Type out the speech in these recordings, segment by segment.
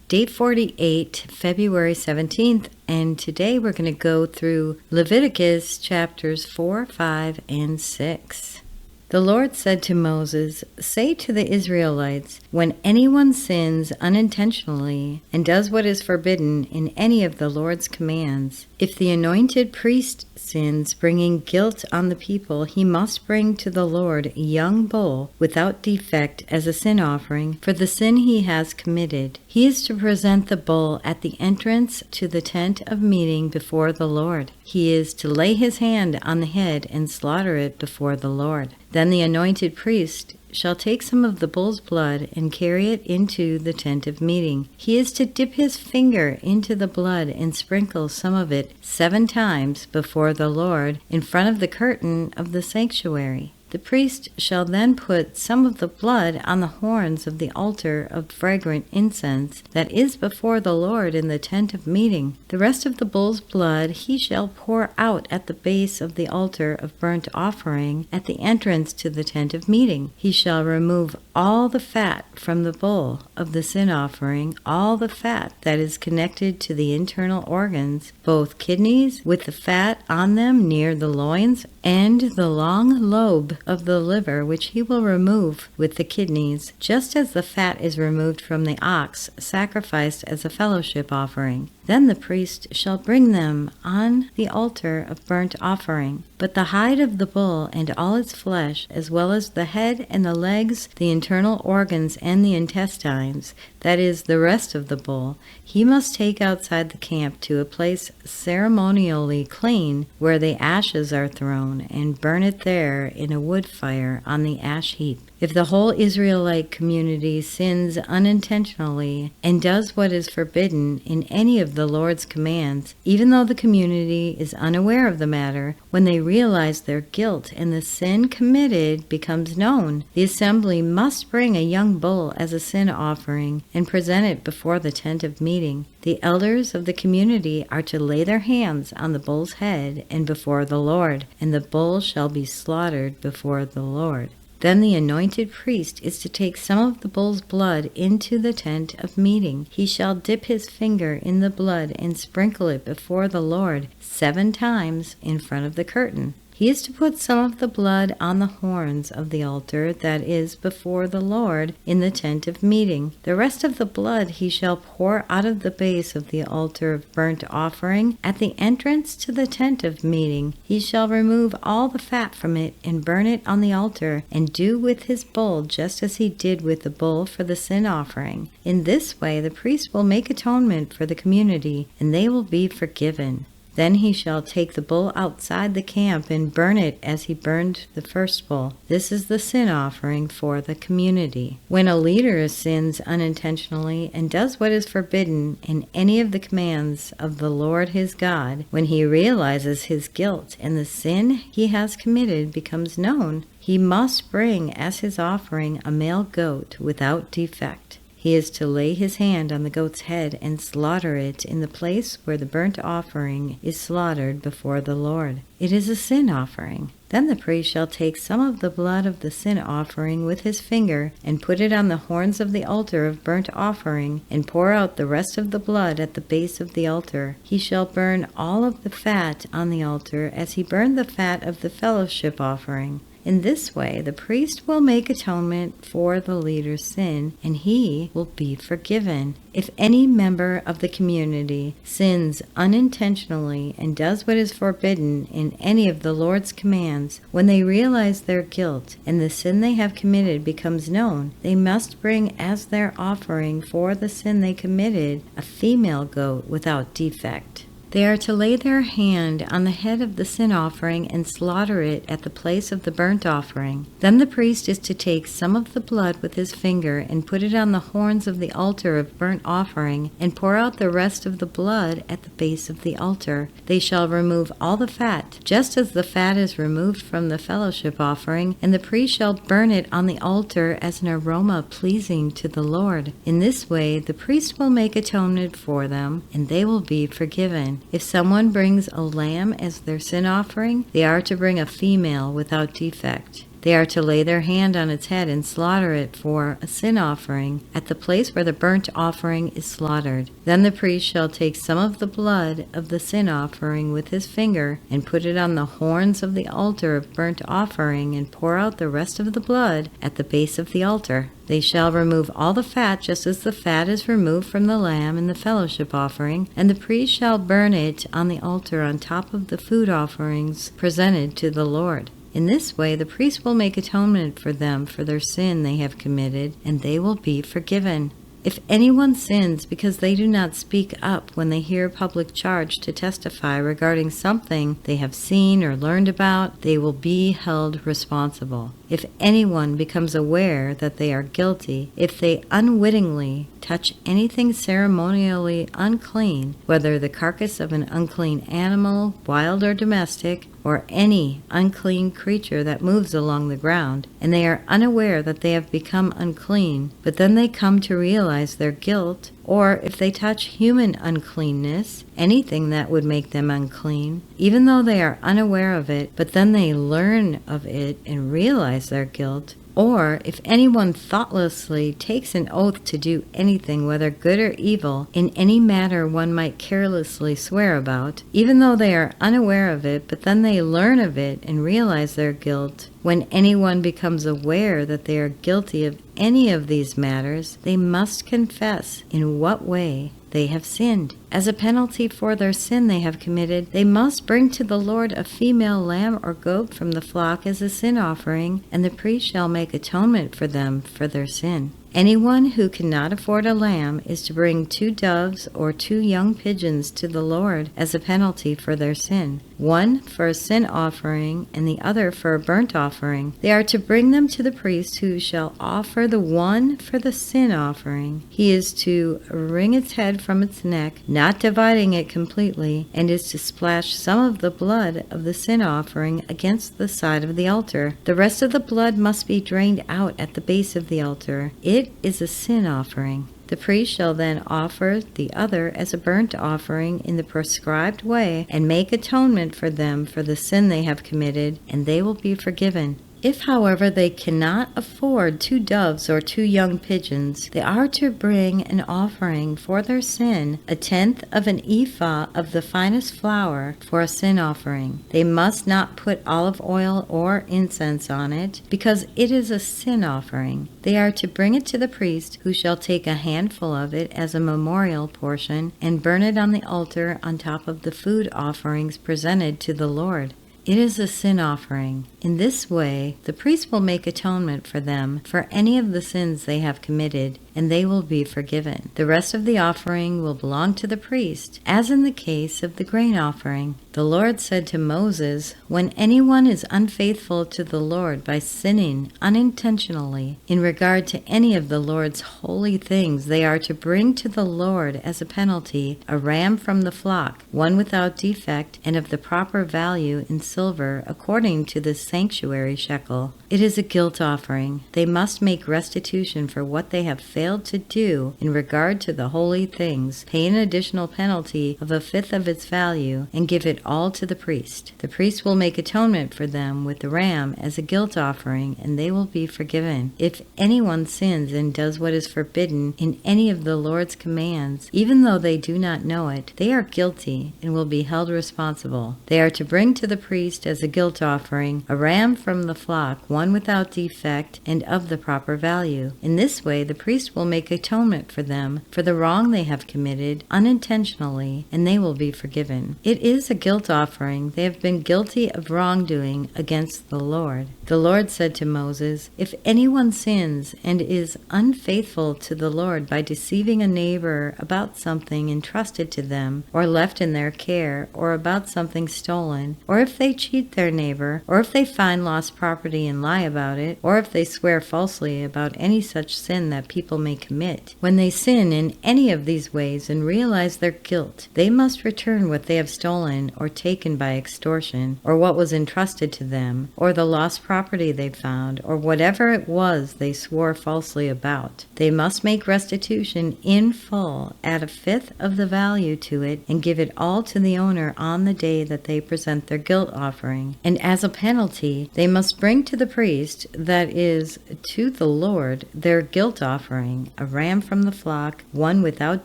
Day 48, February 17th, and today we're going to go through Leviticus chapters 4, 5, and 6. The Lord said to Moses, "Say to the Israelites, when anyone sins unintentionally and does what is forbidden in any of the Lord's commands, if the anointed priest sins, bringing guilt on the people, he must bring to the Lord a young bull without defect as a sin offering for the sin he has committed. He is to present the bull at the entrance to the tent of meeting before the Lord. He is to lay his hand on the head and slaughter it before the Lord. Then the anointed priest shall take some of the bull's blood and carry it into the tent of meeting. He is to dip his finger into the blood and sprinkle some of it 7 times before the Lord in front of the curtain of the sanctuary. The priest shall then put some of the blood on the horns of the altar of fragrant incense that is before the Lord in the tent of meeting. The rest of the bull's blood he shall pour out at the base of the altar of burnt offering at the entrance to the tent of meeting. He shall remove all the fat from the bull of the sin offering, all the fat that is connected to the internal organs, both kidneys with the fat on them near the loins, and the long lobe of the liver, which he will remove with the kidneys, just as the fat is removed from the ox sacrificed as a fellowship offering. Then the priest shall bring them on the altar of burnt offering. But the hide of the bull and all its flesh, as well as the head and the legs, the internal organs and the intestines, that is, the rest of the bull, he must take outside the camp to a place ceremonially clean, where the ashes are thrown, and burn it there in a wood fire on the ash heap. If the whole Israelite community sins unintentionally and does what is forbidden in any of the Lord's commands, even though the community is unaware of the matter, when they realize their guilt and the sin committed becomes known, the assembly must bring a young bull as a sin offering and present it before the tent of meeting. The elders of the community are to lay their hands on the bull's head and before the Lord, and the bull shall be slaughtered before the Lord. Then the anointed priest is to take some of the bull's blood into the tent of meeting. He shall dip his finger in the blood and sprinkle it before the Lord 7 times in front of the curtain. He is to put some of the blood on the horns of the altar that is before the Lord in the tent of meeting. The rest of the blood he shall pour out of the base of the altar of burnt offering at the entrance to the tent of meeting. He shall remove all the fat from it and burn it on the altar, and do with his bull just as he did with the bull for the sin offering. In this way the priest will make atonement for the community, and they will be forgiven. Then he shall take the bull outside the camp and burn it as he burned the first bull. This is the sin offering for the community. When a leader sins unintentionally and does what is forbidden in any of the commands of the Lord his God, when he realizes his guilt and the sin he has committed becomes known, he must bring as his offering a male goat without defect. He is to lay his hand on the goat's head and slaughter it in the place where the burnt offering is slaughtered before the Lord. It is a sin offering. Then the priest shall take some of the blood of the sin offering with his finger and put it on the horns of the altar of burnt offering and pour out the rest of the blood at the base of the altar. He shall burn all of the fat on the altar as he burned the fat of the fellowship offering. In this way, the priest will make atonement for the leader's sin, and he will be forgiven. If any member of the community sins unintentionally and does what is forbidden in any of the Lord's commands, when they realize their guilt and the sin they have committed becomes known, they must bring as their offering for the sin they committed a female goat without defect. They are to lay their hand on the head of the sin offering and slaughter it at the place of the burnt offering. Then the priest is to take some of the blood with his finger and put it on the horns of the altar of burnt offering and pour out the rest of the blood at the base of the altar. They shall remove all the fat, just as the fat is removed from the fellowship offering, and the priest shall burn it on the altar as an aroma pleasing to the Lord. In this way the priest will make atonement for them, and they will be forgiven. If someone brings a lamb as their sin offering, they are to bring a female without defect. They are to lay their hand on its head and slaughter it for a sin offering at the place where the burnt offering is slaughtered. Then the priest shall take some of the blood of the sin offering with his finger and put it on the horns of the altar of burnt offering and pour out the rest of the blood at the base of the altar. They shall remove all the fat just as the fat is removed from the lamb in the fellowship offering, and the priest shall burn it on the altar on top of the food offerings presented to the Lord. In this way the priest will make atonement for them for their sin they have committed, and they will be forgiven. If anyone sins because they do not speak up when they hear public charge to testify regarding something they have seen or learned about, they will be held responsible. If anyone becomes aware that they are guilty, if they unwittingly touch anything ceremonially unclean, whether the carcass of an unclean animal, wild or domestic, or any unclean creature that moves along the ground, and they are unaware that they have become unclean, but then they come to realize their guilt, or if they touch human uncleanness, anything that would make them unclean, even though they are unaware of it, but then they learn of it and realize their guilt, or if anyone thoughtlessly takes an oath to do anything, whether good or evil, in any matter one might carelessly swear about, even though they are unaware of it, but then they learn of it and realize their guilt, when anyone becomes aware that they are guilty of any of these matters, they must confess in what way they have sinned. As a penalty for their sin they have committed, they must bring to the Lord a female lamb or goat from the flock as a sin offering, and the priest shall make atonement for them for their sin. Anyone who cannot afford a lamb is to bring 2 doves or 2 young pigeons to the Lord as a penalty for their sin, one for a sin offering and the other for a burnt offering. They are to bring them to the priest, who shall offer the one for the sin offering. He is to wring its head from its neck, not dividing it completely, and is to splash some of the blood of the sin offering against the side of the altar. The rest of the blood must be drained out at the base of the altar. It is a sin offering. The priest shall then offer the other as a burnt offering in the prescribed way and make atonement for them for the sin they have committed, and they will be forgiven. If, however, they cannot afford 2 doves or 2 young pigeons, they are to bring an offering for their sin, 1/10 of an ephah of the finest flour for a sin offering. They must not put olive oil or incense on it, because it is a sin offering. They are to bring it to the priest, who shall take a handful of it as a memorial portion and burn it on the altar on top of the food offerings presented to the Lord. It is a sin offering. In this way, the priest will make atonement for them for any of the sins they have committed, and they will be forgiven. The rest of the offering will belong to the priest, as in the case of the grain offering. The Lord said to Moses, "When anyone is unfaithful to the Lord by sinning unintentionally in regard to any of the Lord's holy things, they are to bring to the Lord as a penalty a ram from the flock, one without defect and of the proper value in silver, according to the sanctuary shekel. It is a guilt offering. They must make restitution for what they have failed to do in regard to the holy things, pay an additional penalty of 1/5 of its value, and give it all to the priest. The priest will make atonement for them with the ram as a guilt offering, and they will be forgiven. If anyone sins and does what is forbidden in any of the Lord's commands, even though they do not know it, they are guilty and will be held responsible. They are to bring to the priest as a guilt offering a ram from the flock, one without defect and of the proper value. In this way the priest will make atonement for them for the wrong they have committed unintentionally, and they will be forgiven. It is a guilt offering. They have been guilty of wrongdoing against the Lord. The Lord said to Moses, "If anyone sins and is unfaithful to the Lord by deceiving a neighbor about something entrusted to them or left in their care, or about something stolen, or if they cheat their neighbor, or if they find lost property and lie about it, or if they swear falsely about any such sin that people may commit, when they sin in any of these ways and realize their guilt, they must return what they have stolen or taken by extortion, or what was entrusted to them, or the lost property they found, or whatever it was they swore falsely about. They must make restitution in full, add 1/5 of the value to it, and give it all to the owner on the day that they present their guilt offering, and as a penalty they must bring to the priest, that is, to the Lord, their guilt offering, a ram from the flock, one without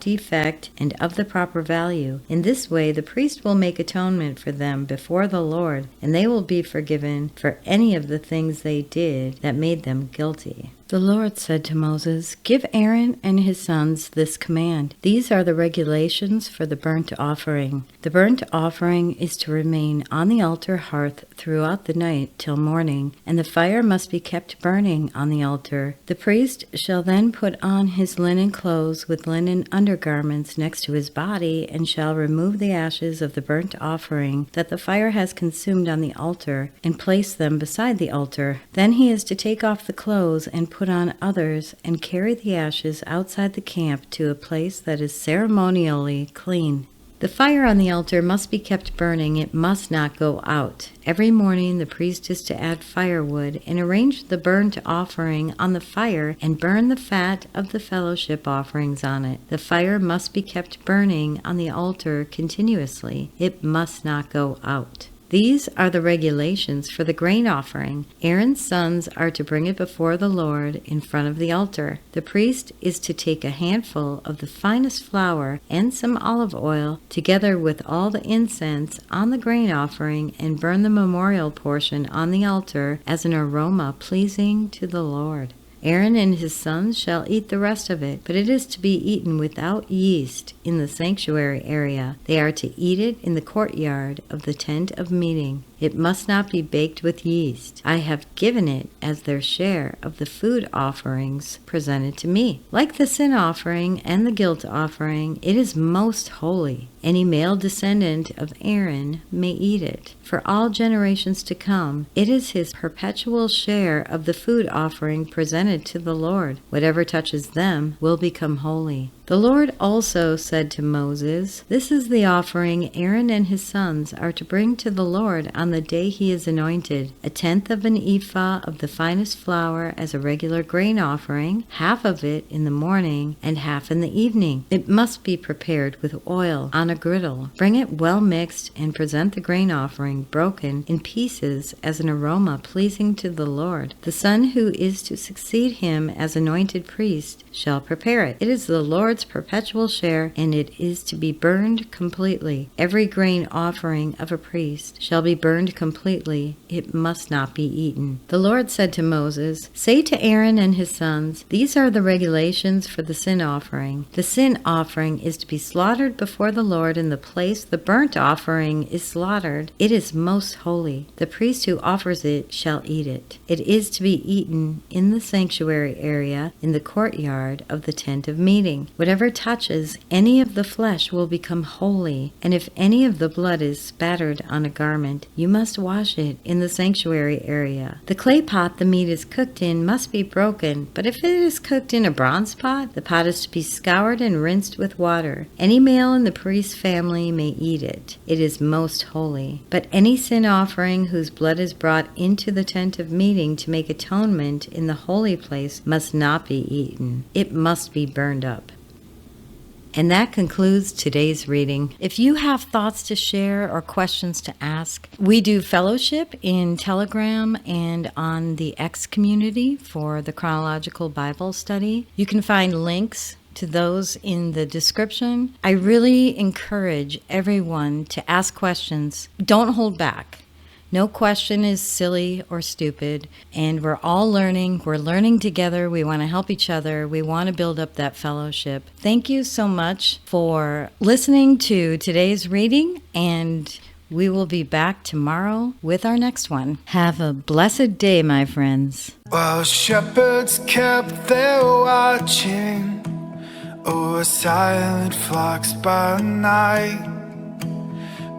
defect and of the proper value. In this way the priest will make atonement for them before the Lord, and they will be forgiven for any of the things they did that made them guilty. The Lord said to Moses, "Give Aaron and his sons this command. These are the regulations for the burnt offering. The burnt offering is to remain on the altar hearth throughout the night till morning, and the fire must be kept burning on the altar. The priest shall then put on his linen clothes with linen undergarments next to his body, and shall remove the ashes of the burnt offering that the fire has consumed on the altar, and place them beside the altar. Then he is to take off the clothes and put on others, and carry the ashes outside the camp to a place that is ceremonially clean. The fire on the altar must be kept burning, it must not go out. Every morning the priest is to add firewood and arrange the burnt offering on the fire and burn the fat of the fellowship offerings on it. The fire must be kept burning on the altar continuously, it must not go out. These are the regulations for the grain offering. Aaron's sons are to bring it before the Lord in front of the altar. The priest is to take a handful of the finest flour and some olive oil, together with all the incense, on the grain offering, and burn the memorial portion on the altar as an aroma pleasing to the Lord. Aaron and his sons shall eat the rest of it, but it is to be eaten without yeast in the sanctuary area. They are to eat it in the courtyard of the tent of meeting. It must not be baked with yeast. I have given it as their share of the food offerings presented to me. Like the sin offering and the guilt offering, it is most holy. Any male descendant of Aaron may eat it. For all generations to come, it is his perpetual share of the food offering presented to the Lord. Whatever touches them will become holy. The Lord also said to Moses, "This is the offering Aaron and his sons are to bring to the Lord on the day he is anointed: 1/10 of an ephah of the finest flour as a regular grain offering, half of it in the morning and half in the evening. It must be prepared with oil on a griddle. Bring it well mixed and present the grain offering broken in pieces as an aroma pleasing to the Lord. The son who is to succeed him as anointed priest shall prepare it. It is the Lord's perpetual share, and it is to be burned completely. Every grain offering of a priest shall be burned completely. It must not be eaten." The Lord said to Moses, "Say to Aaron and his sons, these are the regulations for the sin offering. The sin offering is to be slaughtered before the Lord in the place the burnt offering is slaughtered. It is most holy. The priest who offers it shall eat it. It is to be eaten in the sanctuary area in the courtyard of the tent of meeting. Whatever touches any of the flesh will become holy, and if any of the blood is spattered on a garment, you must wash it in the sanctuary area. The clay pot the meat is cooked in must be broken, but if it is cooked in a bronze pot, the pot is to be scoured and rinsed with water. Any male in the priest's family may eat it. It is most holy. But any sin offering whose blood is brought into the tent of meeting to make atonement in the holy place must not be eaten. It must be burned up." And that concludes today's reading. If you have thoughts to share or questions to ask, we do fellowship in Telegram and on the X community for the Chronological Bible Study. You can find links to those in the description. I really encourage everyone to ask questions. Don't hold back. No question is silly or stupid, and we're all learning. We're learning together. We want to help each other. We want to build up that fellowship. Thank you so much for listening to today's reading, and we will be back tomorrow with our next one. Have a blessed day, my friends. While shepherds kept their watching o'er silent flocks by night,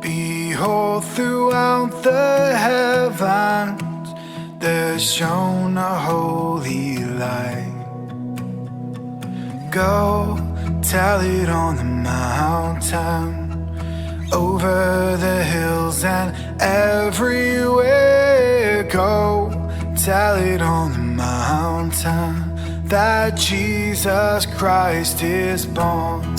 behold, throughout the heavens there shone a holy light. Go tell it on the mountain, over the hills and everywhere. Go tell it on the mountain that Jesus Christ is born.